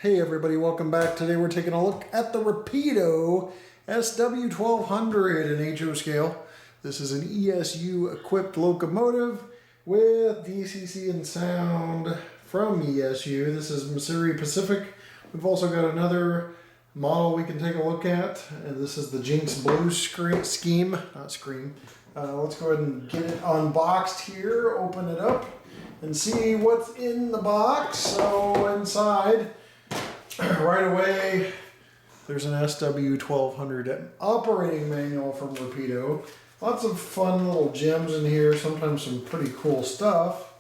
Hey everybody, welcome back. Today we're taking a look at the Rapido SW1200 in HO scale. This is an ESU equipped locomotive with DCC and sound from ESU. This is Missouri Pacific. We've also got another model we can take a look at, and this is the Jinx Blue scheme, not scream. Let's go ahead and get it unboxed here, open it up, and see what's in the box. So inside, right away, there's an SW1200 operating manual from Rapido. Lots of fun little gems in here, sometimes some pretty cool stuff.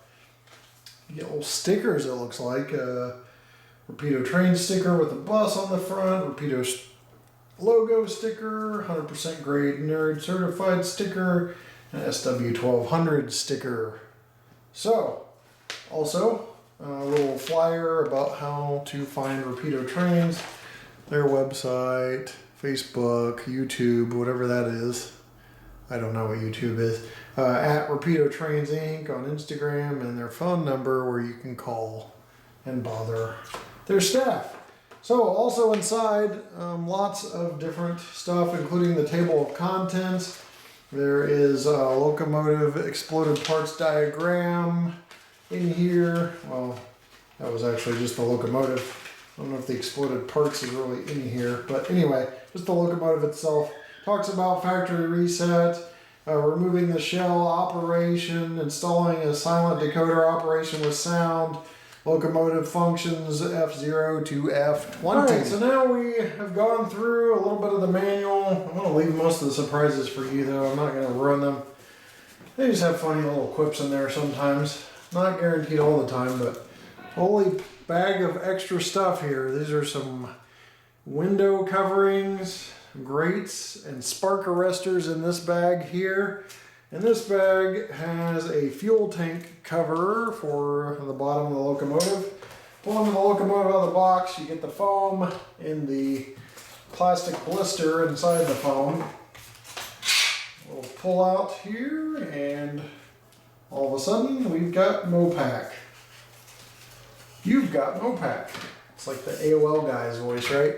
You get little stickers, it looks like. Rapido train sticker with a bus on the front, Rapido logo sticker, 100% grade nerd certified sticker, and SW1200 sticker. So, also, a little flyer about how to find Rapido trains, their website, Facebook, YouTube, whatever that is. I don't know what YouTube is. At Rapido Trains Inc. on Instagram, and their phone number where you can call and bother their staff. So also inside, lots of different stuff, including the table of contents. There is a locomotive exploded parts diagram in here. Well, that was actually just the locomotive. I don't know if the exploded parts is really in here, but anyway, just the locomotive itself. Talks about factory reset, removing the shell operation, installing a silent decoder operation with sound, locomotive functions F0 to F20. Alright, so now we have gone through a little bit of the manual. I'm going to leave most of the surprises for you though. I'm not going to ruin them. They just have funny little quips in there sometimes. Not guaranteed all the time, but holy bag of extra stuff here. These are some window coverings, grates, and spark arresters in this bag here. And this bag has a fuel tank cover for the bottom of the locomotive. Pulling the locomotive out of the box, you get the foam in the plastic blister inside the foam. We'll pull out here, and all of a sudden we've got Mopac. You've got Mopac. It's like the AOL guy's voice, right?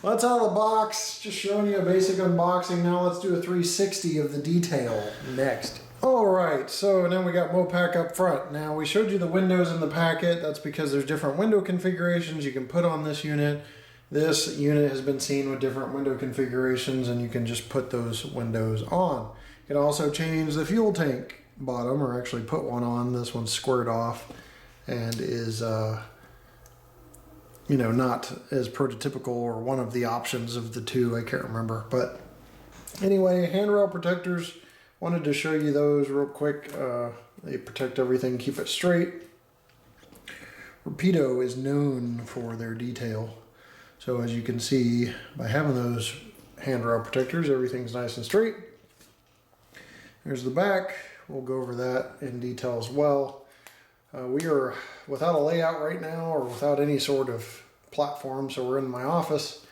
Well, that's out of the box, just showing you a basic unboxing. Now let's do a 360 of the detail next. Alright, so now we got Mopac up front. Now we showed you the windows in the packet. That's because there's different window configurations you can put on this unit. This unit has been seen with different window configurations, and you can just put those windows on. You can also change the fuel tank bottom, or actually put one on. This one's squared off and is you know, not as prototypical, or one of the options of the two, I can't remember. But anyway, handrail protectors, wanted to show you those real quick. They protect everything, keep it straight. Rapido is known for their detail. So as you can see, by having those handrail protectors, everything's nice and straight. Here's the back. We'll go over that in detail as well. We are without a layout right now, or without any sort of platform, so we're in my office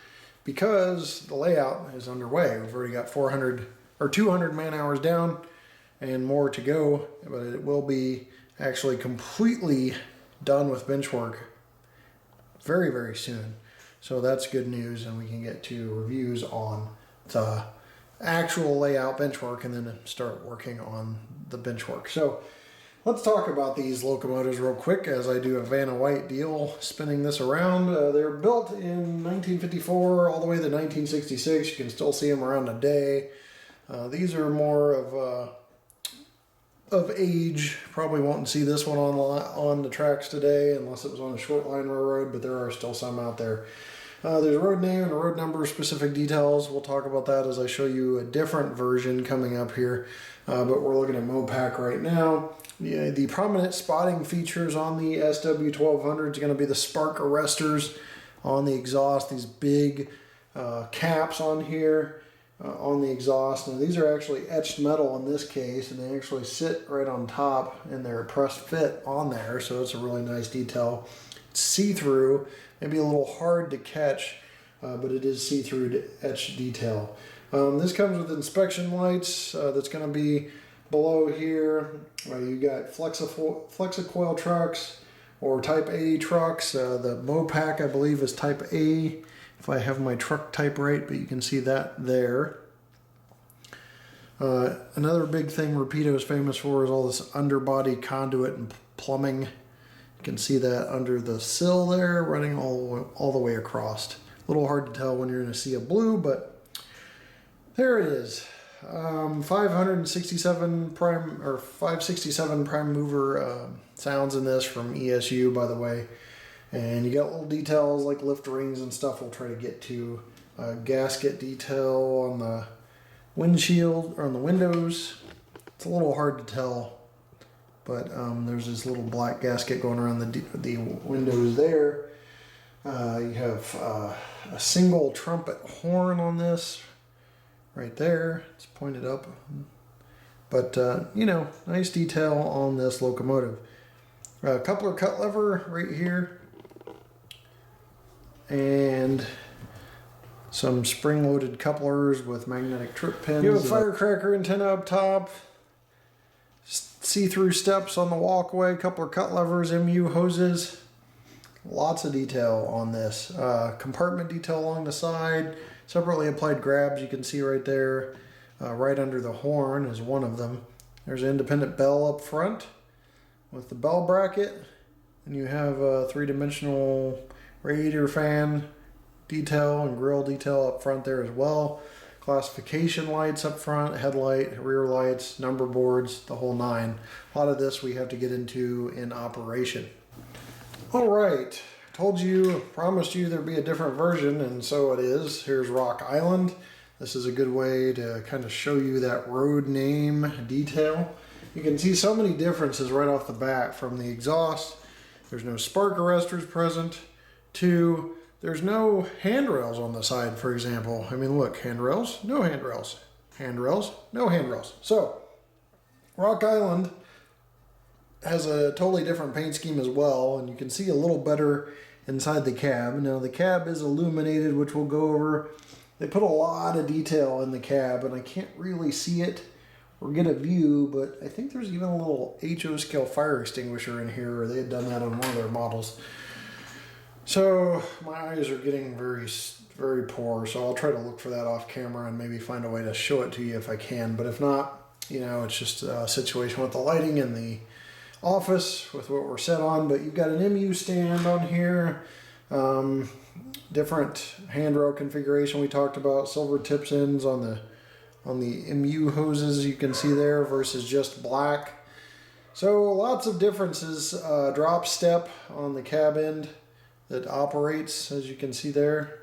because the layout is underway. We've already got 400 or 200 man hours down and more to go, but it will be actually completely done with bench work very, very soon. So that's good news, and we can get to reviews on the actual layout bench work and then start working on the bench work. So let's talk about these locomotives real quick as I do a Vanna White deal spinning this around. They're built in 1954 all the way to 1966. You can still see them around today. These are more of age. Probably won't see this one on the tracks today unless it was on a short line railroad, but there are still some out there. There's a road name and a road number, specific details. We'll talk about that as I show you a different version coming up here. But we're looking at Mopac right now. Yeah, the prominent spotting features on the SW1200 is going to be the spark arresters on the exhaust. These big caps on here on the exhaust. Now these are actually etched metal in this case, and they actually sit right on top, and they're pressed fit on there. So it's a really nice detail. It's see-through, maybe a little hard to catch, but it is see-through etched detail. This comes with inspection lights. That's going to be below here. You got Flexicoil trucks or Type A trucks. The Mopac, I believe, is Type A, if I have my truck type right, but you can see that there. Another big thing Rapido is famous for is all this underbody conduit and plumbing. You can see that under the sill there, running all the way across. A little hard to tell when you're in a sea of blue, but there it is. 567 prime mover sounds in this from ESU, by the way. And you got little details like lift rings and stuff we'll try to get to. Gasket detail on the windshield or on the windows. It's a little hard to tell, but there's this little black gasket going around the windows there. You have a single trumpet horn on this right there. It's pointed up, but you know, nice detail on this locomotive. Coupler cut lever right here, and some spring-loaded couplers with magnetic trip pins. You have a firecracker antenna up top, see-through steps on the walkway, coupler cut levers, MU hoses. Lots of detail on this. Compartment detail along the side, separately applied grabs you can see right there. Right under the horn is one of them. There's an independent bell up front with the bell bracket, and you have a three-dimensional radiator fan detail and grill detail up front there as well. Classification lights up front, headlight, rear lights, number boards, the whole nine. A lot of this we have to get into in operation. All right, promised you there'd be a different version, and so it is. Here's Rock Island. This is a good way to kind of show you that road name detail. You can see so many differences right off the bat from the exhaust. There's no spark arresters present. 2, there's no handrails on the side, for example. I mean, look, handrails, no handrails. Handrails, no handrails. So, Rock Island has a totally different paint scheme as well, and you can see a little better inside the cab. Now, the cab is illuminated, which we'll go over. They put a lot of detail in the cab, and I can't really see it or get a view, but I think there's even a little HO scale fire extinguisher in here, or they had done that on one of their models. So my eyes are getting very, very poor, so I'll try to look for that off camera and maybe find a way to show it to you if I can. But if not, you know, it's just a situation with the lighting in the office with what we're set on. But you've got an MU stand on here, different handrail configuration we talked about, silver tips ends on the MU hoses you can see there versus just black. So lots of differences. Drop step on the cab end that operates, as you can see there.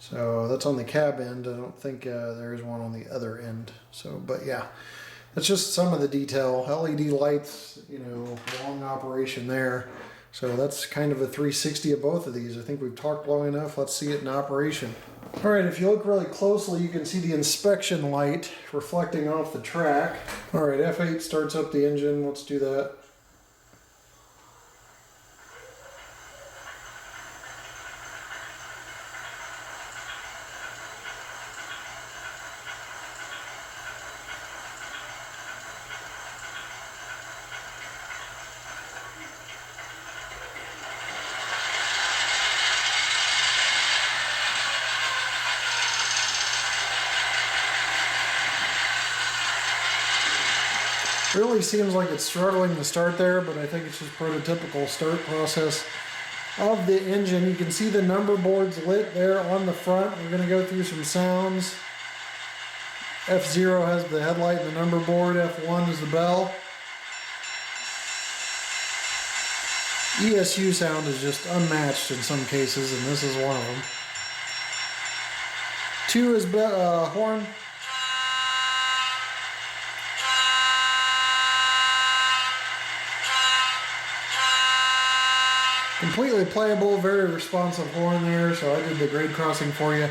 So that's on the cab end. I don't think there is one on the other end. So, but yeah, that's just some of the detail. LED lights, you know, long operation there. So that's kind of a 360 of both of these. I think we've talked long enough. Let's see it in operation. All right, if you look really closely, you can see the inspection light reflecting off the track. All right, F8 starts up the engine. Let's do that. Really seems like it's struggling to start there, but I think it's just prototypical start process of the engine. You can see the number boards lit there on the front. We're going to go through some sounds. F0 has the headlight and the number board. F1 is the bell. ESU sound is just unmatched in some cases, and this is one of them. 2 is horn. Completely playable, very responsive horn there, so I did the grade crossing for you.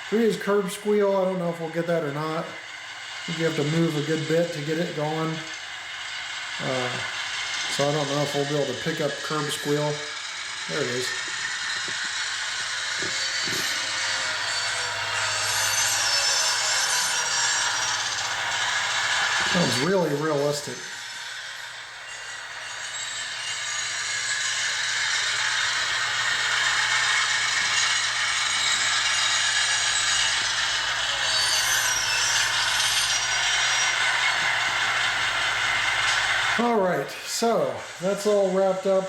3 is curb squeal. I don't know if we'll get that or not. I think you have to move a good bit to get it going. So I don't know if we'll be able to pick up curb squeal. There it is. Sounds really realistic. So that's all wrapped up.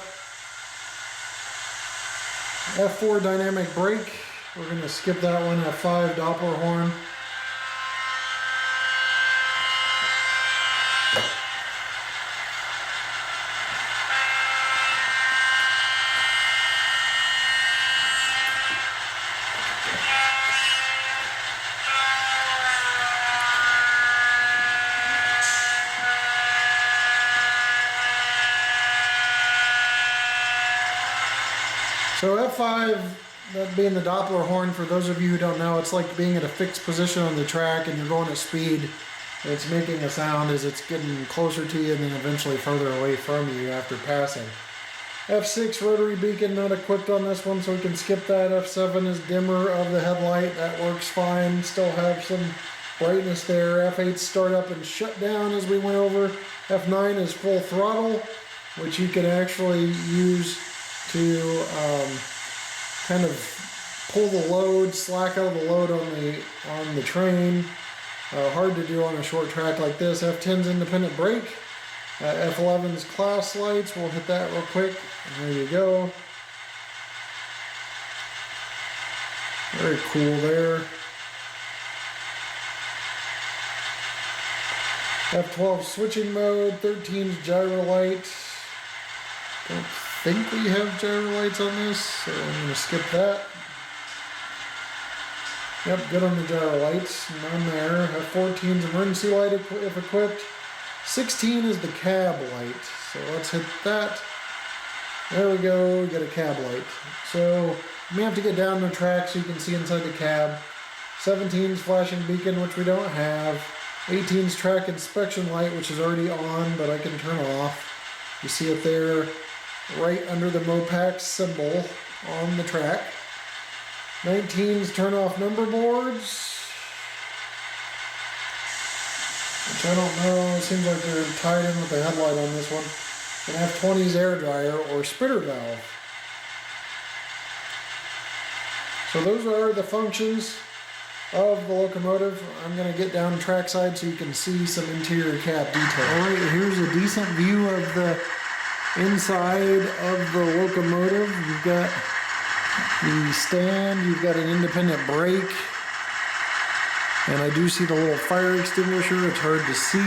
F4 dynamic brake. We're going to skip that one. F5 Doppler horn. So F5, that being the Doppler horn, for those of you who don't know, it's like being at a fixed position on the track and you're going at speed. It's making a sound as it's getting closer to you and then eventually further away from you after passing. F6 rotary beacon, not equipped on this one, so we can skip that. F7 is dimmer of the headlight, that works fine. Still have some brightness there. F8 start up and shut down as we went over. F9 is full throttle, which you can actually use to kind of pull the load, slack out the load on the train. Hard to do on a short track like this. F10's independent brake. F11's class lights. We'll hit that real quick. There you go. Very cool there. F12 switching mode. 13's gyro light. Don't think we have gyro lights on this, so I'm going to skip that. Yep, good on the gyro lights, none there. F14's emergency light if equipped. 16 is the cab light, so let's hit that. There we go, we got a cab light. So you may have to get down the track so you can see inside the cab. 17's flashing beacon, which we don't have. 18's track inspection light, which is already on, but I can turn off. You see it there, right under the Mopac symbol on the track. 19's turn off number boards, which I don't know, it seems like they're tied in with the headlight on this one. And F20's air dryer or spitter valve. So those are the functions of the locomotive. I'm going to get down trackside so you can see some interior cab detail. Alright, here's a decent view of the inside of the locomotive. You've got the stand, you've got an independent brake, and I do see the little fire extinguisher. It's hard to see.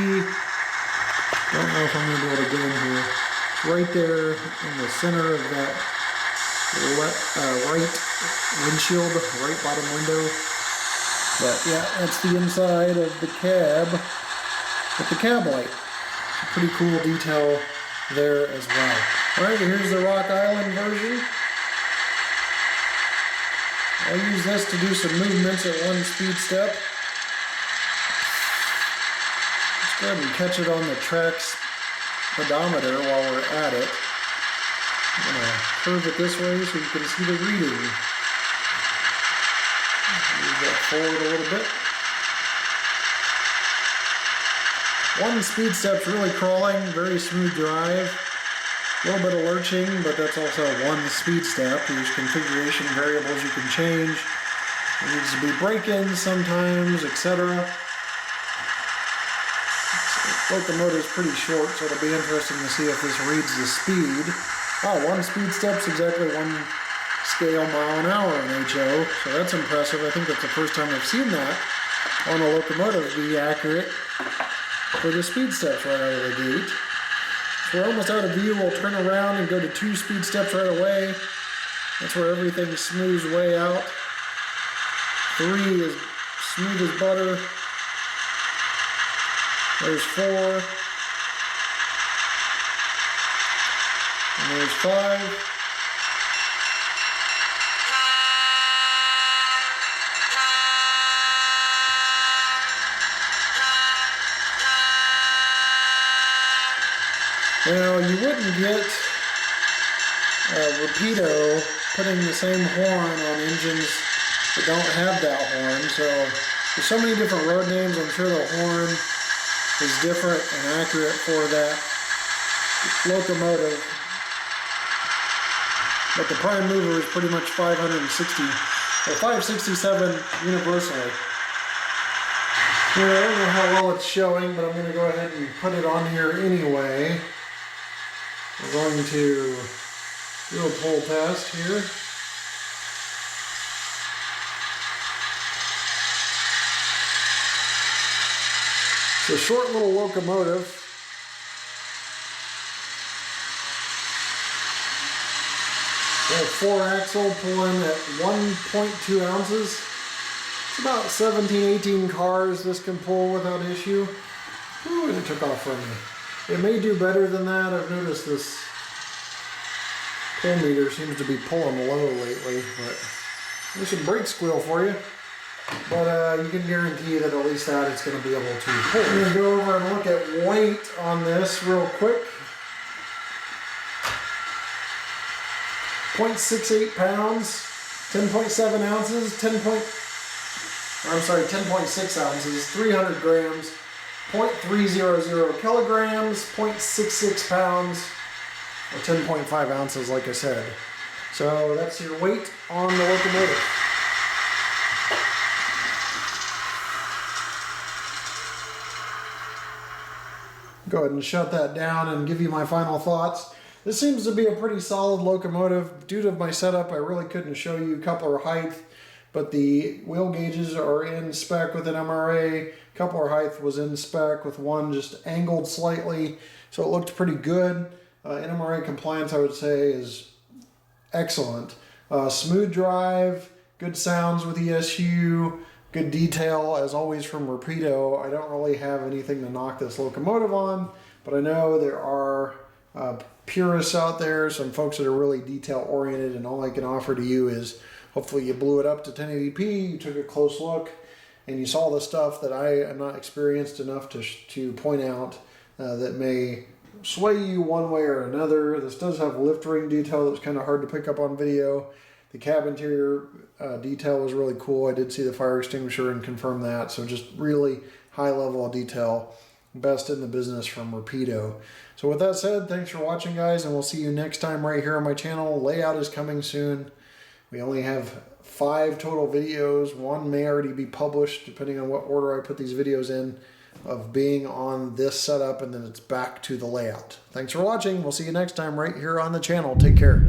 Don't know if I'm going to be able to get in here. It's right there in the center of that right windshield, right bottom window. But yeah, that's the inside of the cab with the cab light. It's a pretty cool detail there as well. Alright, here's the Rock Island version. I'll use this to do some movements at one speed step. Let's go ahead and catch it on the track's pedometer while we're at it. I'm going to curve it this way so you can see the reading. Move that forward a little bit. One speed step's really crawling, very smooth drive. A little bit of lurching, but that's also one speed step. There's configuration variables you can change. It needs to be break-ins sometimes, etc. Locomotive's pretty short, so it'll be interesting to see if this reads the speed. Oh, one speed step's exactly one scale mile an hour in HO, so that's impressive. I think that's the first time I've seen that on a locomotive be accurate for the speed steps right out of the gate. So we're almost out of view. We'll turn around and go to 2 speed steps right away. That's where everything smooths way out. 3 is smooth as butter. There's 4. And there's 5. Now, you wouldn't get Rapido putting the same horn on engines that don't have that horn. So there's so many different road names. I'm sure the horn is different and accurate for that locomotive. But the prime mover is pretty much 560 or 567 universally. Here, I don't know how well it's showing, but I'm going to go ahead and put it on here anyway. We're going to do a pull test here. It's a short little locomotive. We have 4-axle pulling at 1.2 ounces. It's about 17, 18 cars this can pull without issue. Ooh, and it took off from me. It may do better than that. I've noticed this pull meter seems to be pulling low lately, but there's some brake squeal for you. But you can guarantee that at least that it's going to be able to pull. I'm going to go over and look at weight on this real quick. 0.68 pounds, 10.7 ounces, 10.6 ounces, 300 grams, 0.300 kilograms, 0.66 pounds, or 10.5 ounces, like I said. So that's your weight on the locomotive. Go ahead and shut that down and give you my final thoughts. This seems to be a pretty solid locomotive. Due to my setup, I really couldn't show you coupler height, but the wheel gauges are in spec with an MRA. Coupler height was in spec with one just angled slightly, so it looked pretty good. NMRA compliance, I would say, is excellent. Smooth drive, good sounds with ESU, good detail, as always, from Rapido. I don't really have anything to knock this locomotive on, but I know there are purists out there, some folks that are really detail oriented, and all I can offer to you is hopefully you blew it up to 1080p, you took a close look, and you saw the stuff that I am not experienced enough to point out that may sway you one way or another. This does have lift ring detail that was kind of hard to pick up on video. The cab interior detail was really cool. I did see the fire extinguisher and confirm that, so just really high level of detail. Best in the business from Rapido. So with that said, thanks for watching, guys, and we'll see you next time right here on my channel. Layout is coming soon. We only have 5 total videos. One may already be published, depending on what order I put these videos in, of being on this setup, and then it's back to the layout. Thanks for watching. We'll see you next time right here on the channel. Take care.